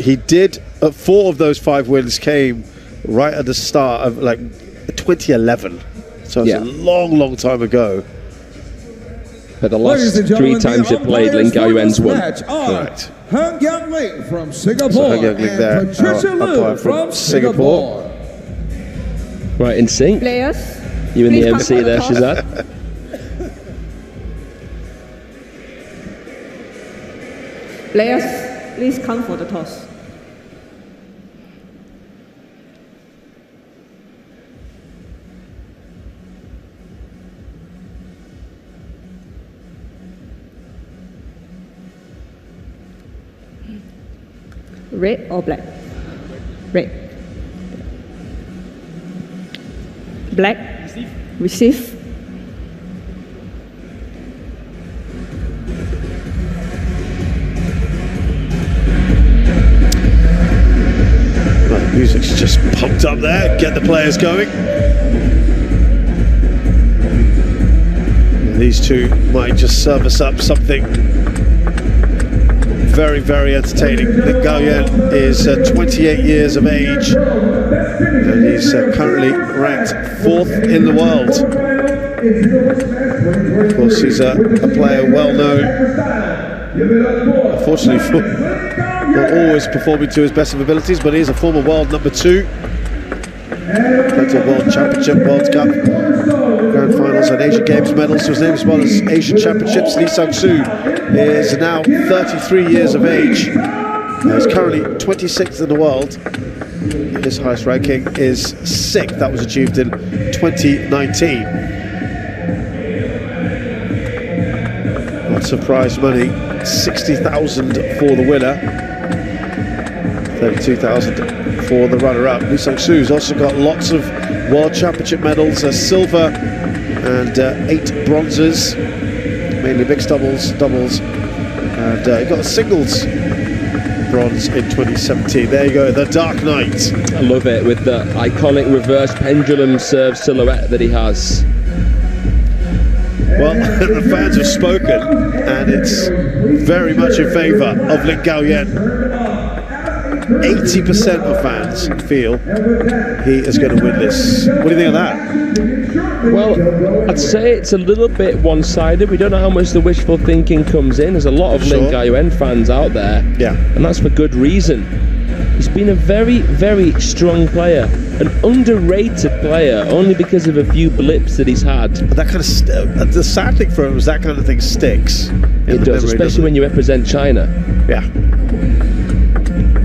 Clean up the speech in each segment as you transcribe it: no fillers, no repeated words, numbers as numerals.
he did. 4 of those 5 wins came right at the start of like 2011. So it's a long, long time ago. But the last 3 times they played, Lin Gaoyuan's won. Correct. Hung Young Lee from Singapore. So Hung Young Lee there, Patricia Liu from Singapore. Right, in sync. Players, You and the MC there, Shazad. Players, please come for the toss. Red or black? Red. Black. Receive. Right, music's just pumped up there. Get the players going. And these two might just serve us up something very, very entertaining. Lin Gaoyuan is 28 years of age, and he's currently ranked 4th in the world. Of course, he's a player well known, unfortunately, for not always performing to his best of abilities, but he is a former world number 2. Plenty of World Championship, World Cup, Grand Finals and Asian Games medals to his name, as well as Asian Championships. Lee Sang-soo is now 33 years of age. He's currently 26th in the world. His highest ranking is 6th. That was achieved in 2019. Lots of prize money, 60,000 for the winner, 32,000 for the runner-up. Lee Sang-soo's also got lots of World Championship medals, silver and 8 bronzes, mainly mixed doubles, and he got a singles bronze in 2017. There you go, the Dark Knight. I love it, with the iconic reverse pendulum serve silhouette that he has. Well, the fans have spoken, and it's very much in favour of Lin Gaoyuan. 80% of fans feel he is going to win this. What do you think of that? Well, I'd say it's a little bit one-sided. We don't know how much the wishful thinking comes in. There's a lot of Lin Gaoyuan fans out there, and that's for good reason. He's been a very, very strong player, an underrated player, only because of a few blips that he's had. But that kind of the sad thing for him is that kind of thing sticks. It does, especially when you represent China. Yeah.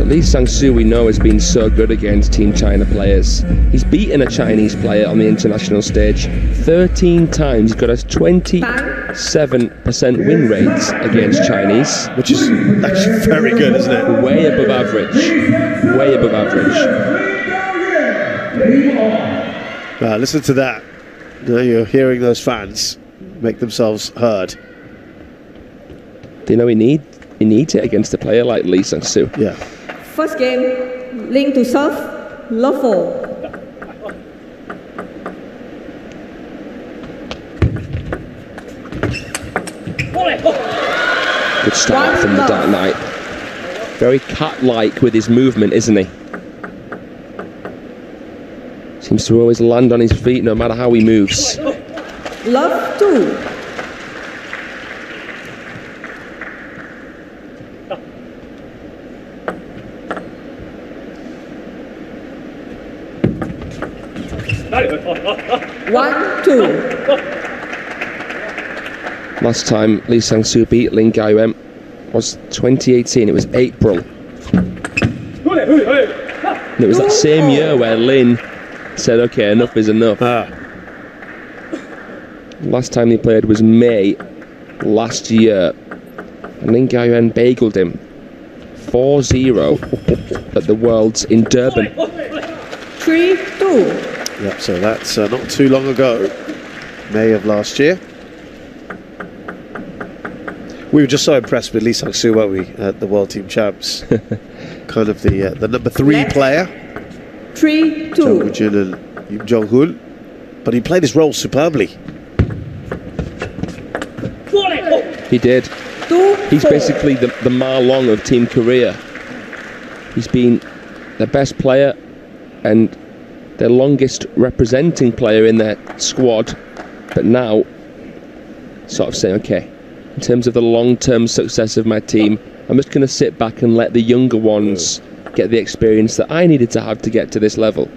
Lee Sang-soo, we know, has been so good against Team China players. He's beaten a Chinese player on the international stage 13 times. He's got a 27% win rate against Chinese, which is actually very good, isn't it? Way above average. Way above average. Listen to that. Now you're hearing those fans make themselves heard. Do you know he needs it against a player like Lee Sang-soo? Yeah. First game, Ling to serve, love 4. Good start from the Dark Knight. Very cat-like with his movement, isn't he? Seems to always land on his feet no matter how he moves. Love 2. One, 2. Last time Lee Sang-soo beat Lin Gaoyuan was 2018. It was April. And it was that same year where Lin said, "Okay, enough is enough." Last time he played was May last year, and Lin Gaoyuan bageled him 4-0 at the Worlds in Durban. 3-2. Yep, so that's not too long ago, May of last year. We were just so impressed with Lee Sang-soo, weren't we, at the World Team Champs? Kind of the number 3 player. 3-2. Jung Woo-jin and Im Jong-hoon. But he played his role superbly. He did. He's basically the Ma Long of Team Korea. He's been their best player and their longest representing player in their squad, but now sort of saying, okay, in terms of the long-term success of my team, I'm just going to sit back and let the younger ones get the experience that I needed to have to get to this level.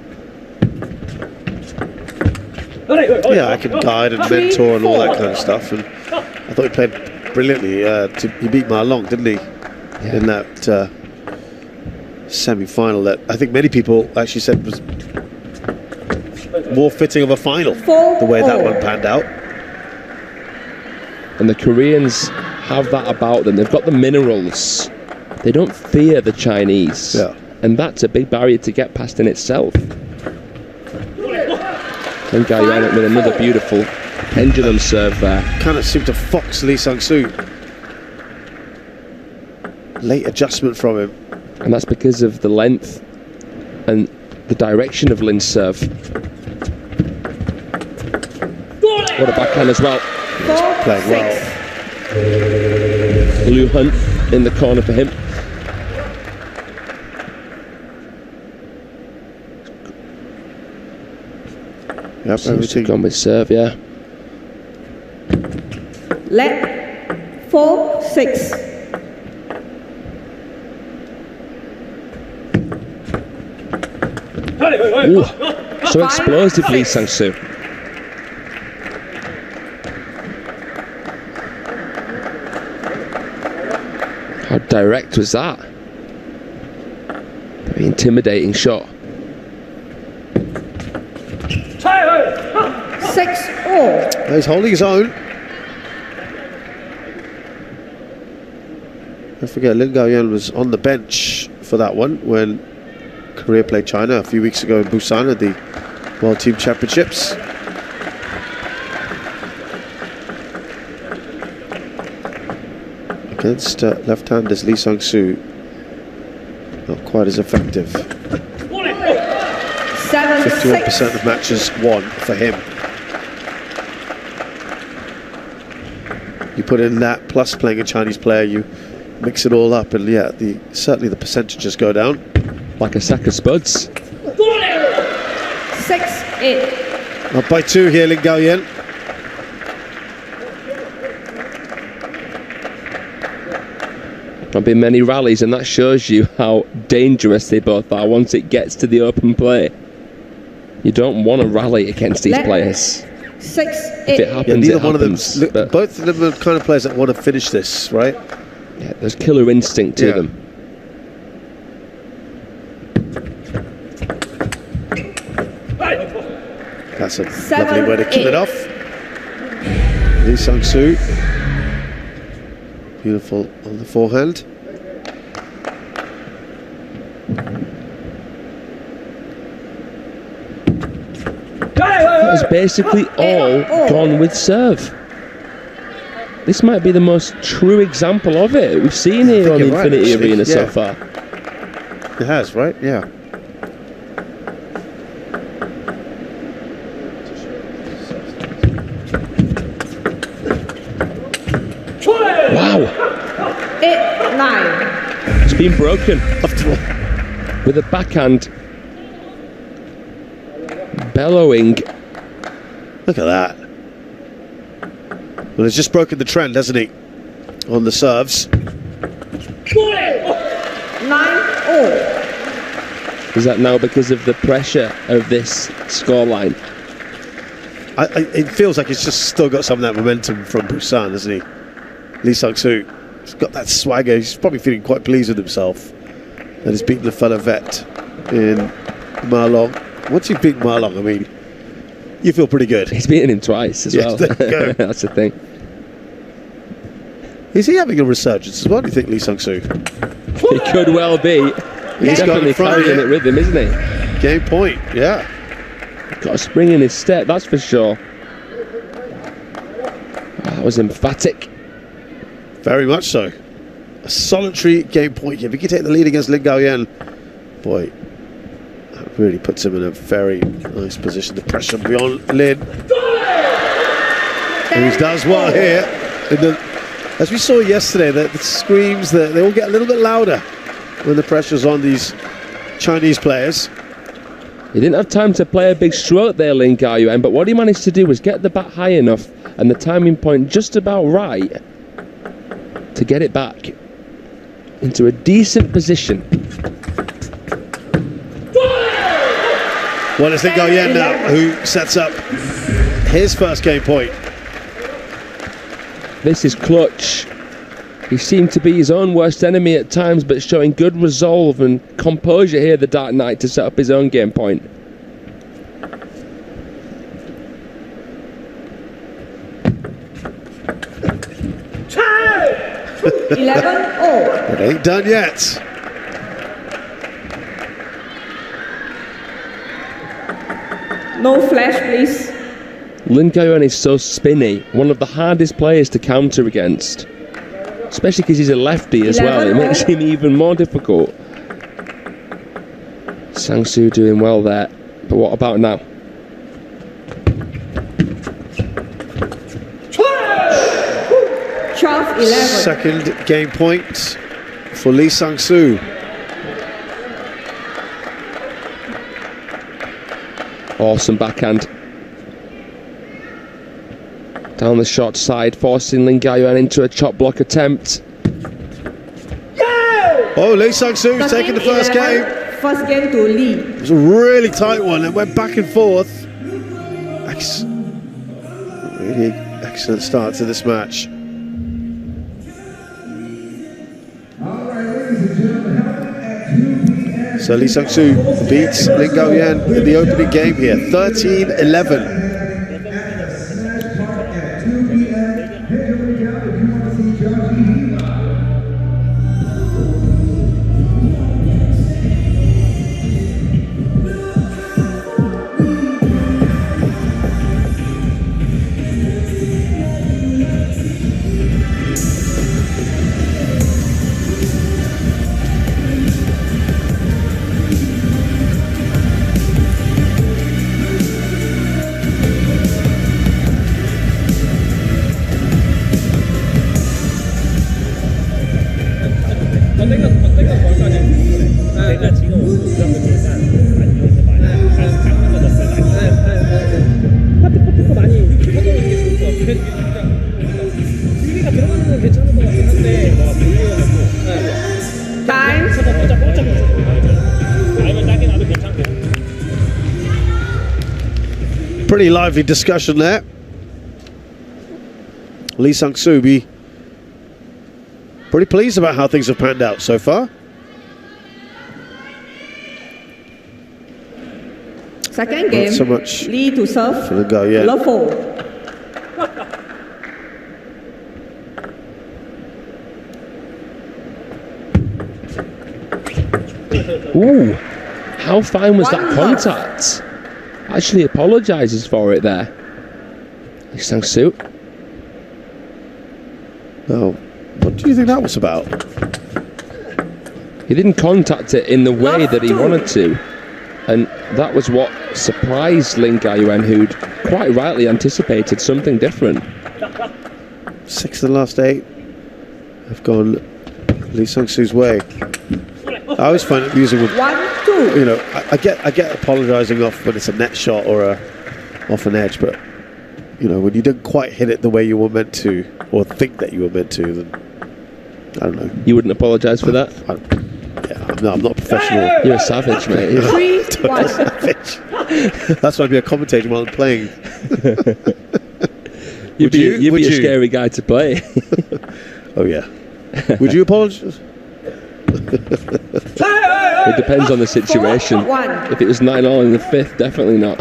Yeah, I can guide and mentor and all that kind of stuff, and I thought he played brilliantly. He beat Ma Long, didn't he, in that semi-final that I think many people actually said was more fitting of a final, the way that one panned out. And the Koreans have that about them. They've got the minerals. They don't fear the Chinese. And that's a big barrier to get past in itself. Lin Gaoyuan with another beautiful pendulum serve there. Kind of seemed to fox Lee Sang-soo. Late adjustment from him. And that's because of the length and the direction of Lin's serve. What a backhand as well. He's playing well. Liu Hunt in the corner for him. Yep, seems to have gone with serve, yeah. Let 4-6. Ooh, so explosive, Lee Sang-soo. How direct was that? Very intimidating shot. 6-all. He's holding his own. Don't forget, Lin Gaoyuan was on the bench for that one when Korea played China a few weeks ago in Busan at the World Team Championships. Against left-handers Lee Sang-soo, not quite as effective. 51% of matches won for him. You put in that plus playing a Chinese player, you mix it all up, and yeah, certainly the percentages go down. Like a sack of spuds. 6-8. Up by 2 here, Lin Gaoyuan. There've been many rallies, and that shows you how dangerous they both are once it gets to the open play. You don't want to rally against these players. 6-8. If it happens, neither it one happens, of them. Both of them are the kind of players that want to finish this, right? Yeah, there's killer instinct to them. That's a lovely way to kill it off. Lee Sang-soo. Beautiful on the forehand. That was basically all gone with serve. This might be the most true example of it we've seen here on the Infinity Arena so far. It has, right? Yeah. Wow. 8-9. It's been broken. With a backhand bellowing. Look at that. Well, he's just broken the trend, hasn't he? On the serves. 9-all. Is that now because of the pressure of this scoreline? It feels like he's just still got some of that momentum from Busan, hasn't he? Lee Sang-soo. He's got that swagger. He's probably feeling quite pleased with himself that he's beaten the fellow vet in Ma Long. Once you've beaten Ma Long, I mean, you feel pretty good. He's beaten him twice as well. There you go. That's the thing. Is he having a resurgence as well, do you think, Lee Sang-soo? He could well be. He's definitely carrying it with him, isn't he? Game point, yeah. Got a spring in his step, that's for sure. That was emphatic. Very much so. A solitary game point. If he can take the lead against Lin Gaoyuan, boy, that really puts him in a very nice position. The pressure beyond Lin. And he does well here. As we saw yesterday, the screams, they all get a little bit louder when the pressure's on these Chinese players. He didn't have time to play a big stroke there, Lin Gaoyuan, but what he managed to do was get the bat high enough and the timing point just about right to get it back into a decent position. Well, it's Lin Gaoyuan now who sets up his first game point. This is clutch. He seemed to be his own worst enemy at times, but showing good resolve and composure here, the Dark Knight, to set up his own game point. It ain't done yet. No flash, please. Lin Gaoyuan is so spinny, one of the hardest players to counter against. Especially because he's a lefty as well, it makes him even more difficult. Sang-soo doing well there, but what about now? Second game point for Lee Sang-soo. Awesome backhand. Down the short side, forcing Lin Gaoyuan into a chop block attempt. Oh, Lee Sang-soo's taking the first game. First game to Lee. It was a really tight one. It went back and forth. Really excellent start to this match. So Lee Sang-soo beats Lin Gaoyuan in the opening game here, 13-11. Pretty lively discussion there. Lee Sang-soo be pretty pleased about how things have panned out so far. Second game, not so much Lee to serve, Lin Gaoyuan. love 4. Ooh, how fine was that contact? Actually apologises for it there. Lee Sang-soo. Oh, what do you think that was about? He didn't contact it in the way that he wanted to. And that was what surprised Lin Gaoyuan, who'd quite rightly anticipated something different. 6 of the last 8 have gone Lee Sang-soo's way. I always find it amusing with, 1-2. you know, I get apologising off when it's a net shot or off an edge, but you know, when you didn't quite hit it the way you were meant to, or think that you were meant to, then I don't know. You wouldn't apologise for that? I'm not professional. You're a savage, mate. You're a savage. That's why I'd be a commentator while I'm playing. You'd be a scary guy to play. Oh yeah. Would you apologise? It depends on the situation. 4-1. If it was 9-all in the 5th, definitely not.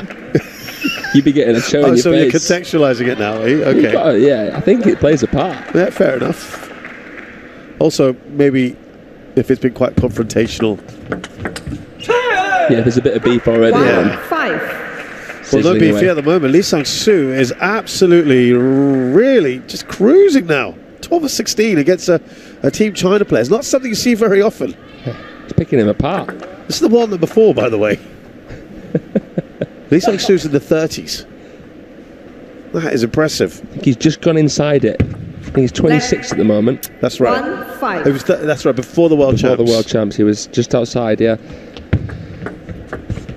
You'd be getting a show in your so face. You're contextualising it now, are you? Okay. Yeah, I think it plays a part. Yeah, fair enough. Also, maybe if it's been quite confrontational. Yeah, there's a bit of beef already. 1-5. Well, no beef here at the moment. Lee Sang-soo is absolutely, really just cruising now. 12 of 16 against a Team China player. It's not something you see very often. It's picking him apart. This is the world number 4, by the way. Lee Sang-soo's in the 30s. That is impressive. I think he's just gone inside it. I think he's 26 at the moment. That's right. 1-5. 5. It was that's right, before the World Champs. Before the World Champs, he was just outside, yeah.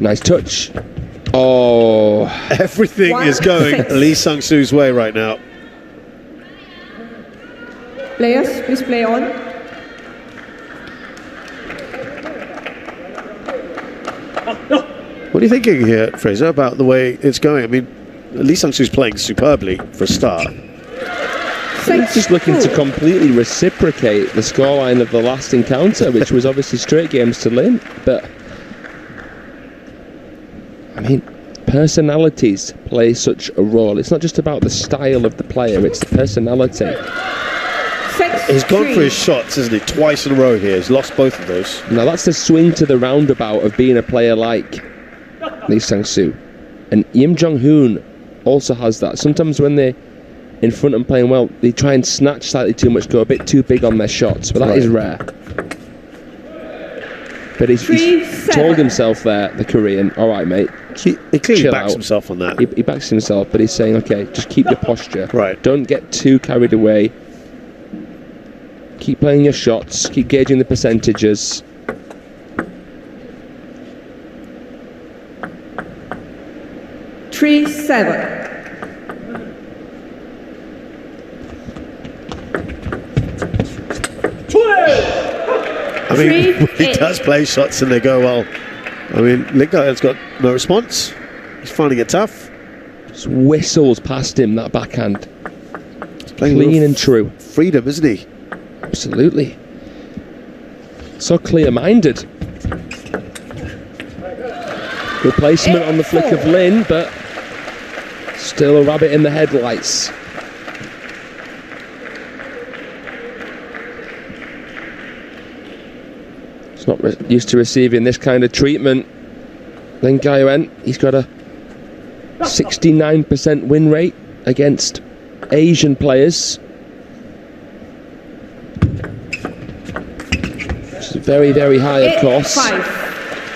Nice touch. Oh. Everything is going Lee Sang-soo's way right now. Players, please play on. What are you thinking here, Fraser, about the way it's going? I mean, Lee Sang-soo's playing superbly for a start. He's just looking to completely reciprocate the scoreline of the last encounter, which was obviously straight games to Lin. But, I mean, personalities play such a role. It's not just about the style of the player, it's the personality. He's gone for his shots, isn't he? Twice in a row here. He's lost both of those. Now, that's the swing to the roundabout of being a player like Lee Sang-soo. And Im Jong-hoon also has that. Sometimes when they're in front and playing well, they try and snatch slightly too much, go a bit too big on their shots, but that is rare. But he's told himself there, the Korean, all right, mate. He clearly backs himself on that. He backs himself, but he's saying, okay, just keep your posture. Right. Don't get too carried away. Keep playing your shots. Keep gauging the percentages. Three, 7. I mean, when he does play shots and they go well. I mean, Lin Gaoyuan's got no response. He's finding it tough. Just whistles past him, that backhand. He's playing clean and true. Freedom, isn't he? Absolutely. So clear-minded. Replacement on the flick of Lin, but still a rabbit in the headlights. He's not used to receiving this kind of treatment. Lin Gaoyuan, he's got a 69% win rate against Asian players. Which is very, very high, of course. 5.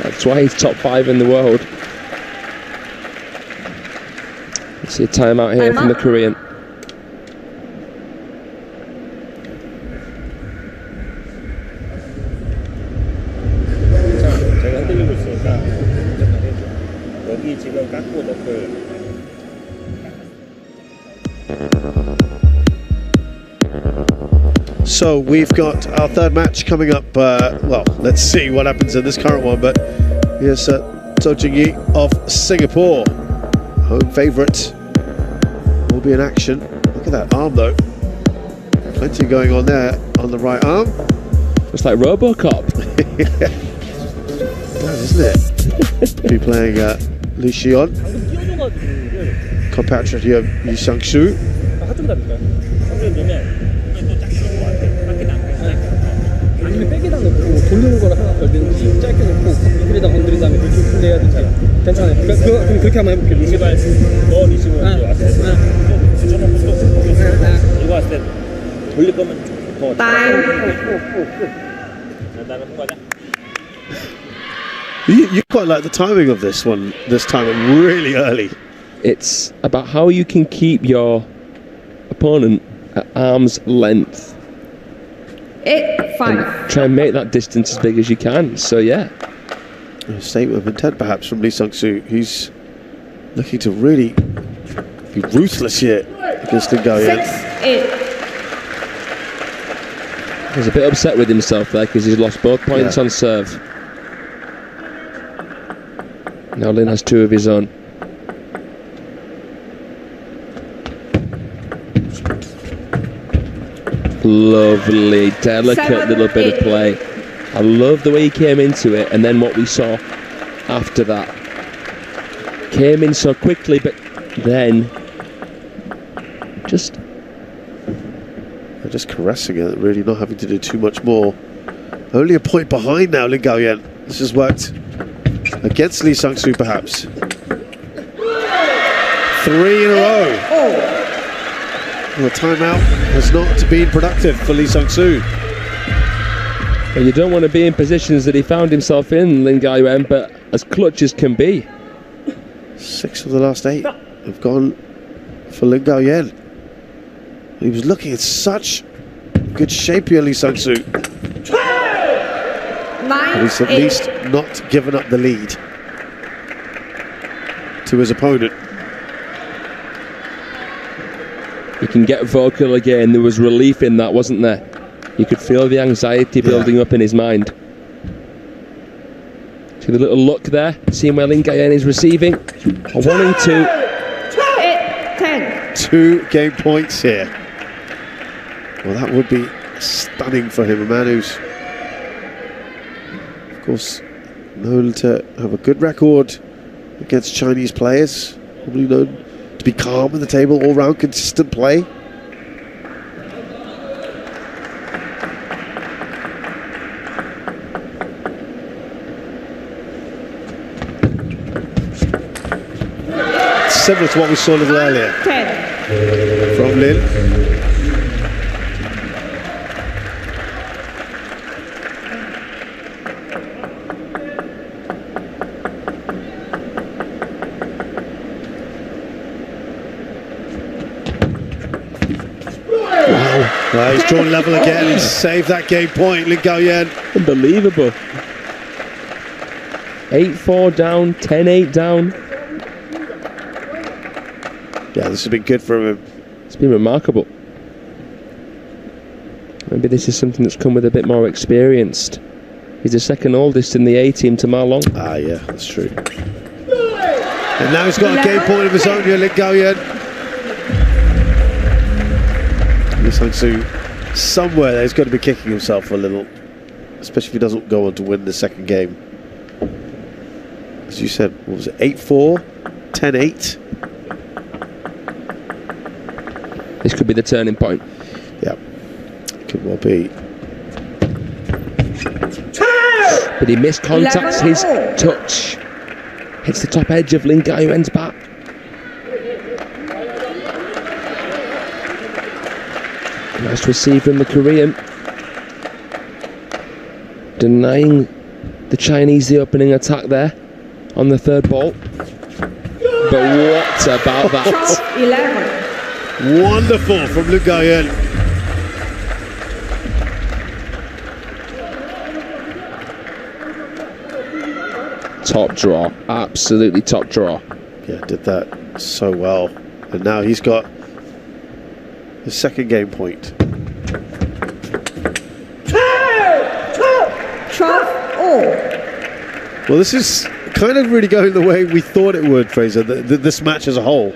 That's why he's top 5 in the world. Let's see a timeout here from the Korean. So we've got our third match coming up. Well, let's see what happens in this current one. But here's To Jing-yi of Singapore, home favourite, will be in action. Look at that arm though. Plenty going on there on the right arm. It's like RoboCop. It does, isn't it? Be playing Lee Xion, compatriot of Lee Sang-soo. 아니면 백에다 넣고 돌리는 거를 하나 걸든지 짧게 넣고 미들에다 건드린 다음에 그렇게 플레이해야 되지 괜찮아요. 그럼 그렇게 한번 해볼게요. 리시발 너 리시브 왔을 때 이거 왔을 때 돌릴 거면 더 나는 거냐? You quite like the timing of this one this time, really early. It's about how you can keep your opponent at arm's length. 8, 5. And try and make that distance as big as you can. So yeah, A statement of intent perhaps from Lee Sang-soo. He's looking to really be ruthless here against Lin Gaoyuan. 6, 8. He's a bit upset with himself there because he's lost both points on serve. Now Lin has 2 of his own. Lovely, delicate 7, little bit 8. of play. I love the way he came into it, and then what we saw after that. Came in so quickly, but then just caressing it, really not having to do too much more. Only a point behind now, Lin Gaoyuan. This has worked against Lee Sang-soo, perhaps. 3 in a row. Well, the timeout has not been productive for Lee Sang-soo. Well, you don't want to be in positions that he found himself in, Lin Gaoyuan, but as clutch as can be. 6 of the last 8 have gone for Lin Gaoyuan. He was looking in such good shape here, Lee Sang-soo. And he's at least not given up the lead to his opponent. You can get vocal again. There was relief in that, wasn't there? You could feel the anxiety building up in his mind. See the little look there, seeing where Lin Gaoyuan is receiving. A 1-2. 8-10. 2 game points here. Well, that would be stunning for him. A man who's, of course, known to have a good record against Chinese players. Probably known to be calm in the table, all-round consistent play. Similar to what we saw a little earlier 10. from Lin. Wow, he's drawn level again. He's saved that game point, Lin Gaoyuan. Unbelievable. 8-4 down, 10-8 down. Yeah, this has been good for him. It's been remarkable. Maybe this is something that's come with a bit more experienced. He's the second oldest in the A team to Ma Long. Ah, yeah, that's true. And now he's got a game point of his own here, Lin Gaoyuan. Lee Sang-soo, somewhere there, he's got to be kicking himself a little, especially if he doesn't go on to win the second game. As you said, what was it, 8-4, 10-8? This could be the turning point. Yeah, could well be. But he miscontacts his touch. Hits the top edge of Lin Gaoyuan's bat. Nice receive from the Korean. Denying the Chinese the opening attack there on the third ball. But what about that? 11. Wonderful from Lin Gaoyuan. Top draw, absolutely top draw. Yeah, did that so well. And now he's got his second game point. 12-all. Well, this is kind of really going the way we thought it would, Fraser, this match as a whole.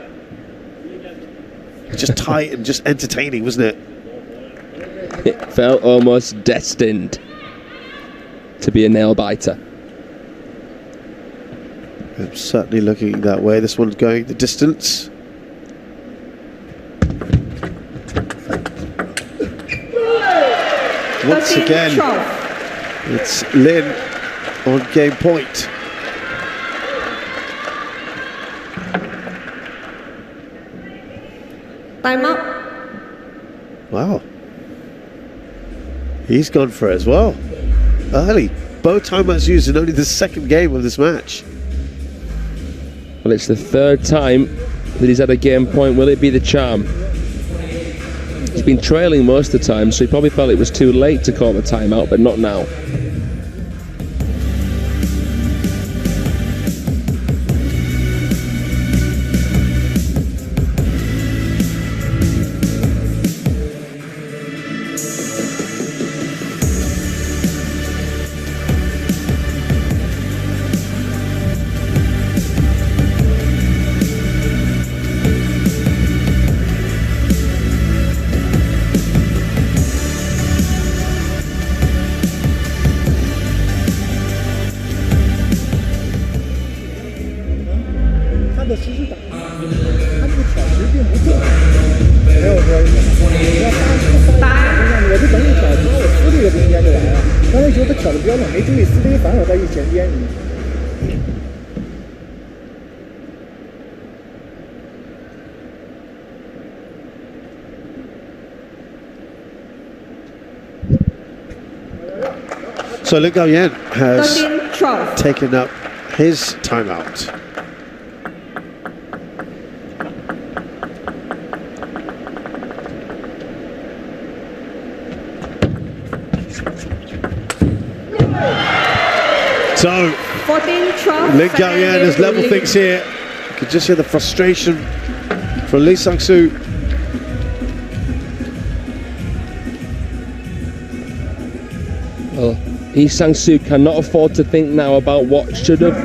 Just tight and just entertaining, wasn't it? It felt almost destined to be a nail-biter. I'm certainly looking that way. This one's going the distance. Once again, it's Lin on game point. Time up. Wow. He's gone for it as well. Early. Both timeouts used in only the second game of this match. Well, it's the third time that he's had a game point. Will it be the charm? He's been trailing most of the time, so he probably felt it was too late to call the timeout, but not now. So Lin Gaoyuan has 13-12. taken up his timeout. So, 14-12. Lin Gaoyuan has level things here. You can just hear the frustration from Lee Sang-soo. Well, Lee Sang-soo cannot afford to think now about what should have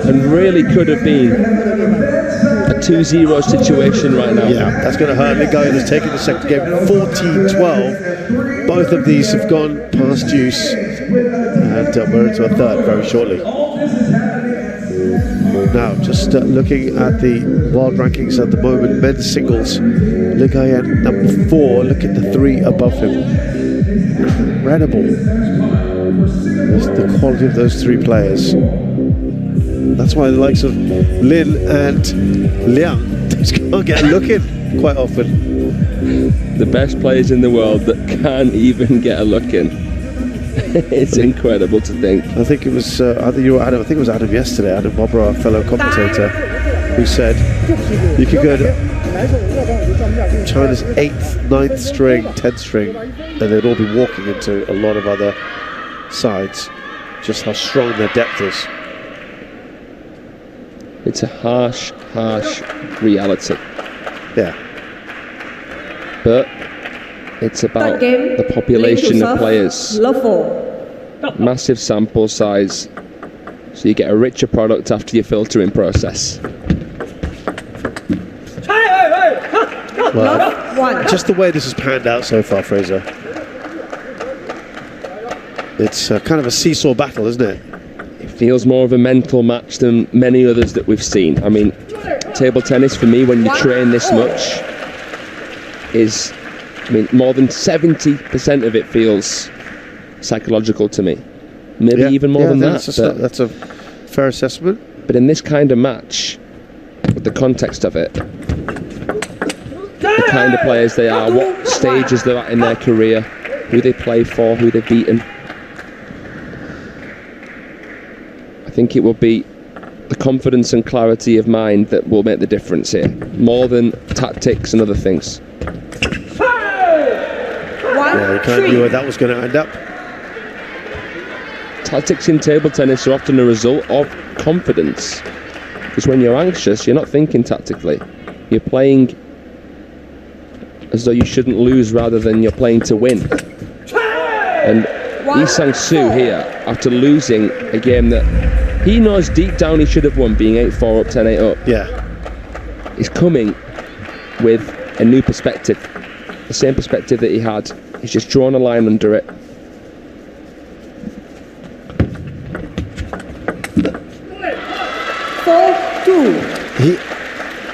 and really could have been a 2-0 situation right now. Yeah, that's going to hurt. Lin Gaoyuan has taken the second game 14-12. Both of these have gone past use, and we're into a third very shortly. Now, just looking at the world rankings at the moment, men's singles, Lin Gaoyuan number 4. Look at the 3 above him. Incredible. That's the quality of those 3 players. That's why the likes of Lin and Liang just can't get a look in quite often. The best players in the world that can't even get a look in. It's incredible to think. I think it was either you or Adam. I think it was Adam yesterday. Adam Bobra, our fellow commentator, who said you could go to China's 8th, 9th string, 10th string, and they'd all be walking into a lot of other sides. Just how strong their depth is. It's a harsh, harsh reality. Yeah. But it's about the population of players. Massive sample size, so you get a richer product after your filtering process. Well, just the way this has panned out so far, Fraser. It's kind of a seesaw battle, isn't it? It feels more of a mental match than many others that we've seen. I mean, table tennis for me, when you train this much, is, I mean, more than 70% of it feels psychological to me. Maybe even more than that. That's a fair assessment. But in this kind of match, with the context of it, the kind of players they are, what stages they're at in their career, who they play for, who they've beaten, I think it will be the confidence and clarity of mind that will make the difference here, more than tactics and other things. Yeah, you can't knew where that was going to end up. Tactics in table tennis are often a result of confidence, because when you're anxious, you're not thinking tactically. You're playing as though you shouldn't lose rather than you're playing to win. And Lee Sang-soo here, after losing a game that he knows deep down he should have won, being 8-4 up, 10-8 up. Yeah. He's coming with a new perspective. The same perspective that he had. He's just drawn a line under it.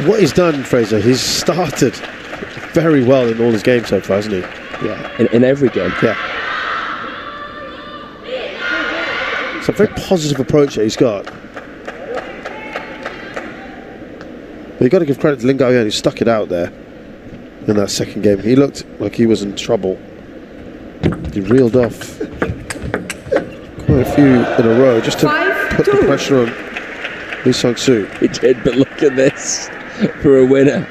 What he's done, Fraser, he's started very well in all his games so far, hasn't he? Yeah, in every game. Yeah. It's a very positive approach that he's got. But you've got to give credit to Lin Gaoyuan, who stuck it out there in that second game. He looked like he was in trouble. He reeled off quite a few in a row just to put the pressure on Lee Sang-soo. He did, but look at this for a winner.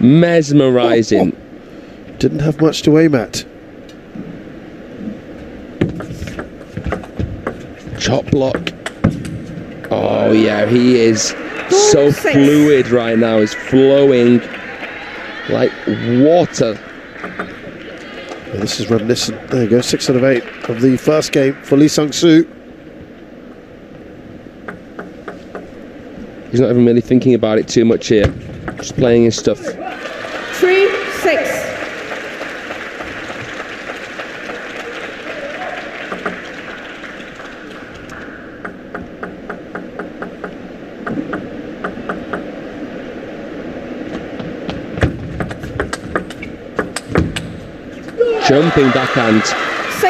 Mesmerising. Didn't have much to aim at. Chop block. Oh yeah, he is so fluid right now. He's flowing like water. Yeah, this is reminiscent. There you go, 6 out of 8 of the first game for Lee Sang-soo. He's not even really thinking about it too much here. Just playing his stuff. 3-6. Jumping backhand.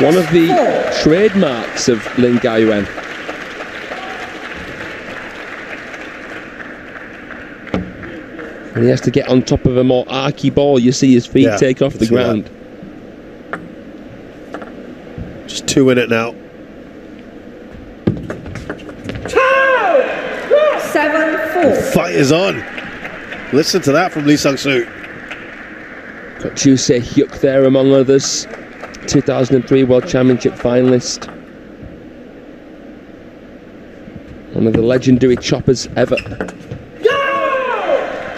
One of the trademarks of Lin Gaoyuan. When he has to get on top of a more archy ball, you see his feet take off the ground. Just 2 in it now. 7-4. The fight is on. Listen to that from Lee Sang-soo. Got Choo Se-hyuk there among others. 2003 World Championship finalist. One of the legendary choppers ever.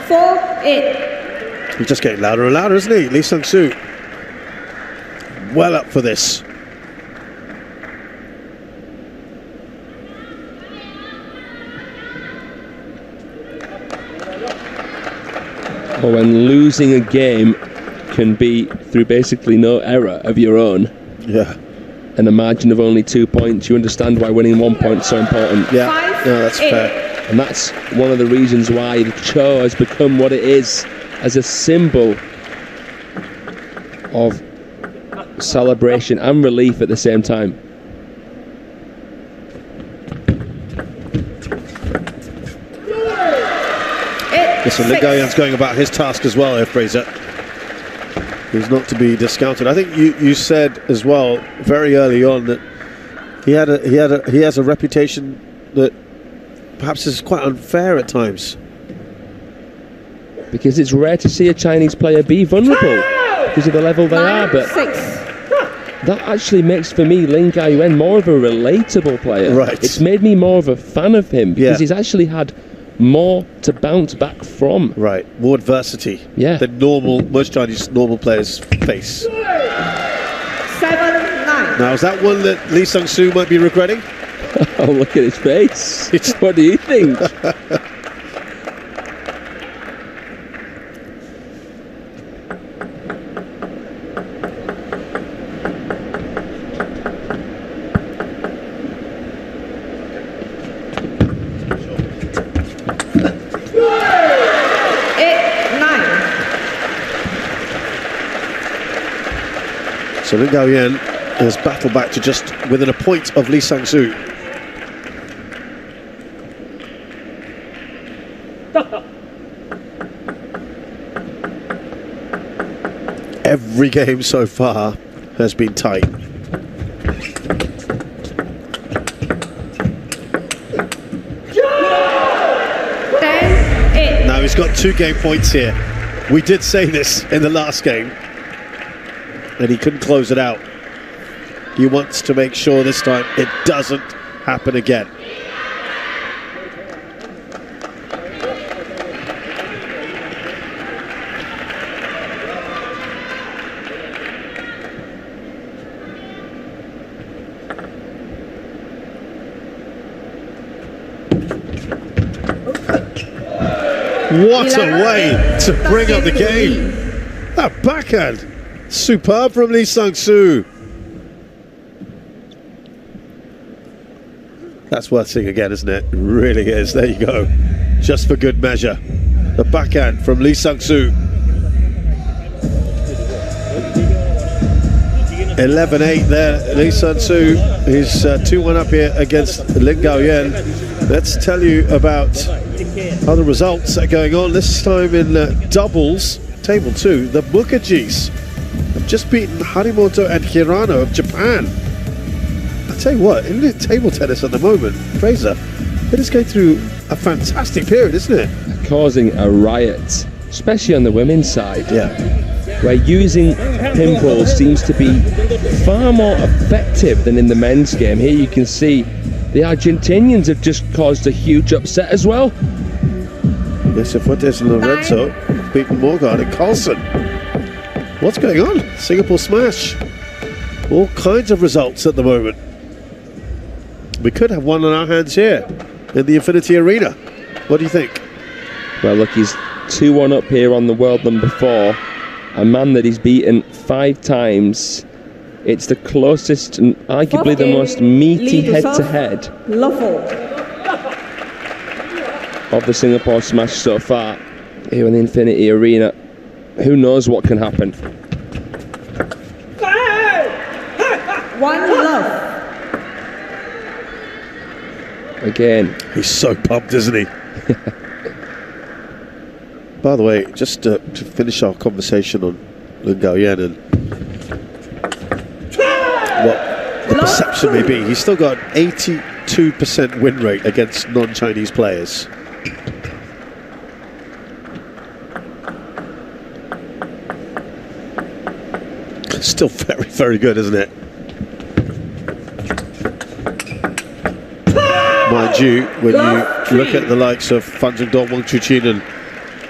4-8. He's just getting louder and louder, isn't he? Lee Sang-soo. Well up for this. Or when losing a game can be through basically no error of your own. Yeah. And a margin of only 2 points, you understand why winning 1 point is so important. Yeah, no, that's fair. And that's one of the reasons why the Cho has become what it is, as a symbol of celebration and relief at the same time. Listen, Lin Gaoyuan's going about his task as well here, Fraser. He's not to be discounted. I think you said as well very early on that he has a reputation that perhaps is quite unfair at times. Because it's rare to see a Chinese player be vulnerable because of the level they are, but that actually makes, for me, Lin Gaoyuan more of a relatable player. Right. It's made me more of a fan of him because he's actually had more to bounce back from. Right, more adversity than most Chinese normal players face. 7-9. Now, is that one that Lee Sang-soo might be regretting? Oh, look at his face. What do you think? So Lin Gaoyuan has battled back to just within a point of Lee Sang-soo. Every game so far has been tight. Now he's got 2 game points here. We did say this in the last game, and he couldn't close it out. He wants to make sure this time it doesn't happen again. What a way to bring up the game. That backhand. Superb from Lee Sang-soo. That's worth seeing again, isn't it? It really is. There you go. Just for good measure. The backhand from Lee Sang-soo. 11-8 there. Lee Sang-soo is 2-1 up here against Lin Gaoyuan. Let's tell you about other results that are going on. This time in doubles, table 2, the Mukaji's have just beaten Harimoto and Hirano of Japan. I tell you what, in table tennis at the moment, Fraser, it is going through a fantastic period, isn't it? Causing a riot, especially on the women's side. Yeah. Where using pinball seems to be far more effective than in the men's game. Here you can see the Argentinians have just caused a huge upset as well. Yes, Fuentes and Lorenzo beaten Morgan and Carlson. What's going on? Singapore smash. All kinds of results at the moment. We could have one on our hands here in the Infinity Arena. What do you think? Well, look, he's 2-1 up here on the world number 4. A man that he's beaten 5 times. It's the closest and arguably the most meaty head-to-head of the Singapore Smash so far here in the Infinity Arena. Who knows what can happen? 1-love. Again. He's so pumped, isn't he? By the way, just to finish our conversation on Lin Gaoyuan and what the perception may be, he's still got an 82% win rate against non-Chinese players. still very, very good, isn't it? Mind you, when you look at the likes of Fan Zhendong, Wang Chuqin and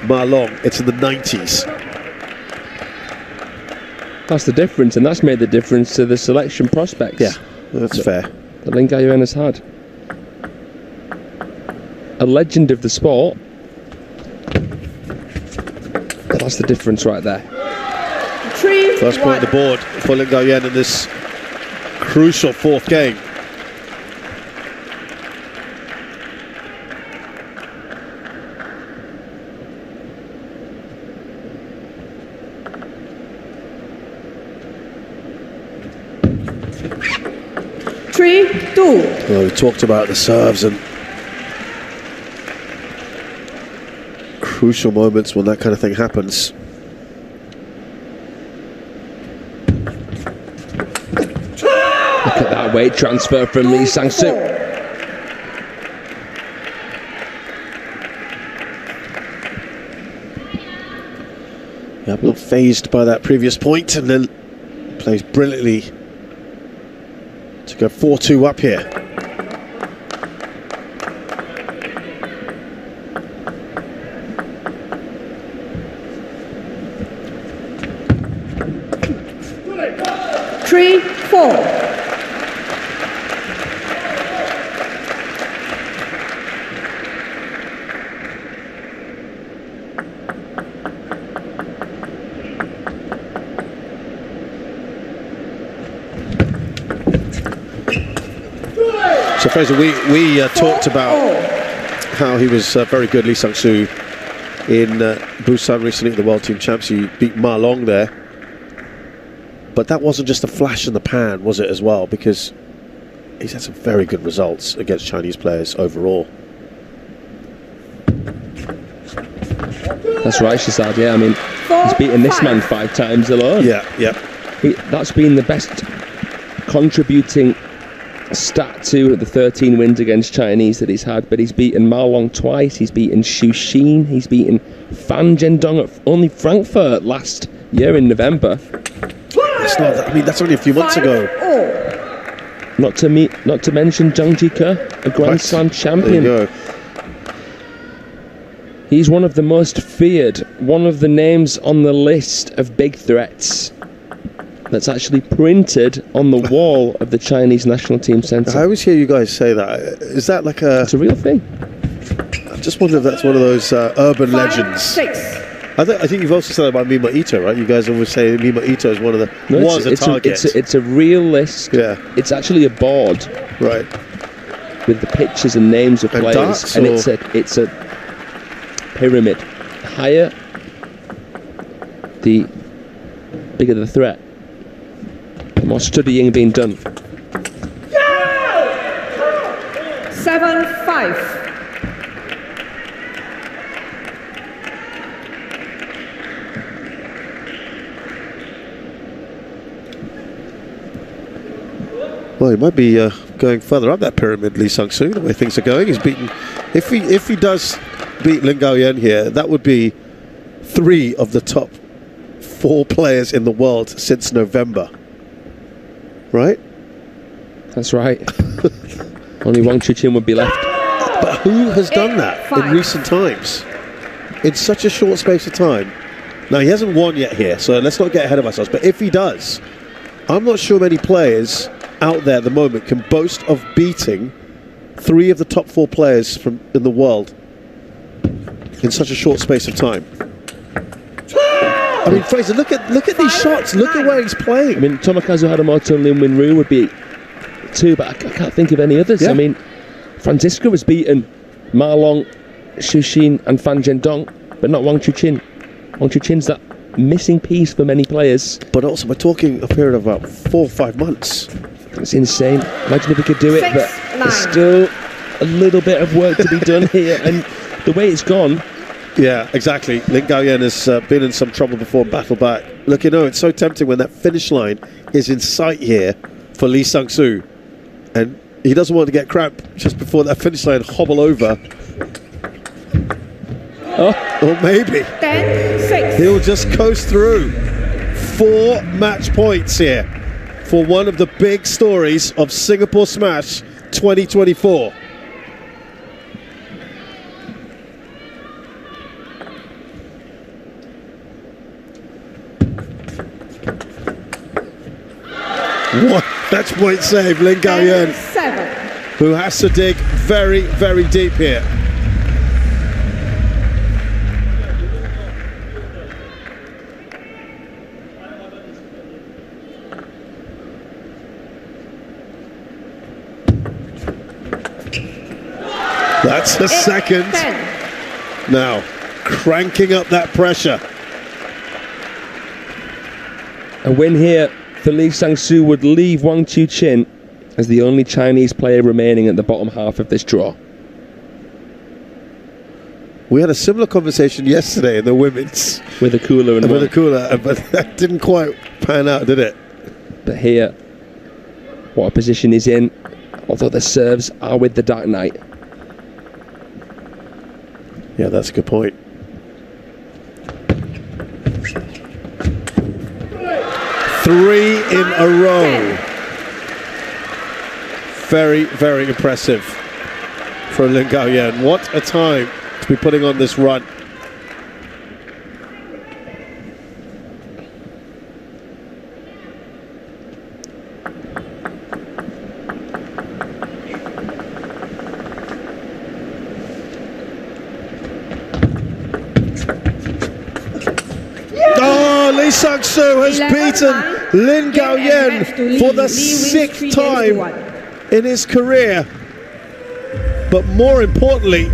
Ma Long, it's in the 90s. That's the difference, and that's made the difference to the selection prospects. Yeah, that's fair. That Lin Gaoyuan has had. A legend of the sport. That's the difference right there. First point on the board for Lin Gaoyuan in this crucial fourth game. Well, we talked about the serves and crucial moments when that kind of thing happens. Look at that weight transfer from Lee Sang-soo. Yeah, not phased by that previous point, and then plays brilliantly to go 4-2 up here. So Fraser, we talked about how he was very good, Lee Sang-soo, in Busan recently at the World Team Champs. He beat Ma Long there. But that wasn't just a flash in the pan, was it, as well? Because he's had some very good results against Chinese players overall. That's right, Shazad, yeah. I mean, he's beaten this man 5 times alone. Yeah, yeah. That's been the best contributing stat to the 13 wins against Chinese that he's had. But he's beaten Ma Long twice, he's beaten Xu Xin, he's beaten Fan Zhendong at only Frankfurt last year in November. It's not, I mean, that's only a few months ago. Not to mention Zhang Jike, a Grand Slam champion. There you go. He's one of the most feared, one of the names on the list of big threats that's actually printed on the wall of the Chinese national team centre. I always hear you guys say that. Is that like a... It's a real thing. I just wonder if that's one of those urban legends. I think you've also said that about Mima Ito, right? You guys always say Mima Ito is one of the... a target. It's a real list. Yeah. It's actually a board. Right. With the pictures and names of players. Darts, and it's a pyramid. Higher, the bigger the threat. The more studying being done. 7-5. Well, he might be going further up that pyramid, Lee Sang-soo, the way things are going. He's beaten... If he does beat Lin Gaoyuan here, that would be 3 of the top 4 players in the world since November. Right? That's right. Only Wang Chuqin would be left. But who has done that in recent times? In such a short space of time? Now, he hasn't won yet here, so let's not get ahead of ourselves. But if he does, I'm not sure many players out there at the moment can boast of beating 3 of the top 4 players in the world in such a short space of time. I mean, Fraser, look at these shots. Look at where he's playing. I mean, Tomokazu Haramoto and Lin Winru would be 2, but I can't think of any others. Yeah. I mean, Francisco has beaten Ma Long, Xu Xin and Fan Zhendong, but not Wang Chuqin. Wang Chuqin's that missing piece for many players. But also, we're talking a period of about 4 or 5 months. It's insane. Imagine if we could do it, but there's still a little bit of work to be done here. And the way it's gone... Yeah, exactly. Lin Gaoyuan has been in some trouble before and battled back. Look, it's so tempting when that finish line is in sight here for Lee Sang-soo. And he doesn't want to get cramped just before that finish line, hobble over. Or maybe 10-6. he'll just coast through. 4 match points here for one of the big stories of Singapore Smash 2024. What match point save, Lin Gaoyuan, who has to dig very, very deep here. That's the second. Now, cranking up that pressure. A win here for Lee Sang-soo would leave Wang Chu-chin as the only Chinese player remaining at the bottom half of this draw. We had a similar conversation yesterday in the women's. With a cooler and with a cooler, but that didn't quite pan out, did it? But here, what a position he's in, although the serves are with the Dark Knight. Yeah, that's a good point. Three in a row. Very, very impressive for Lin Gaoyuan. What a time to be putting on this run. Lee Sang-soo has beaten Lin Gaoyuan for the 6th time in his career. But more importantly,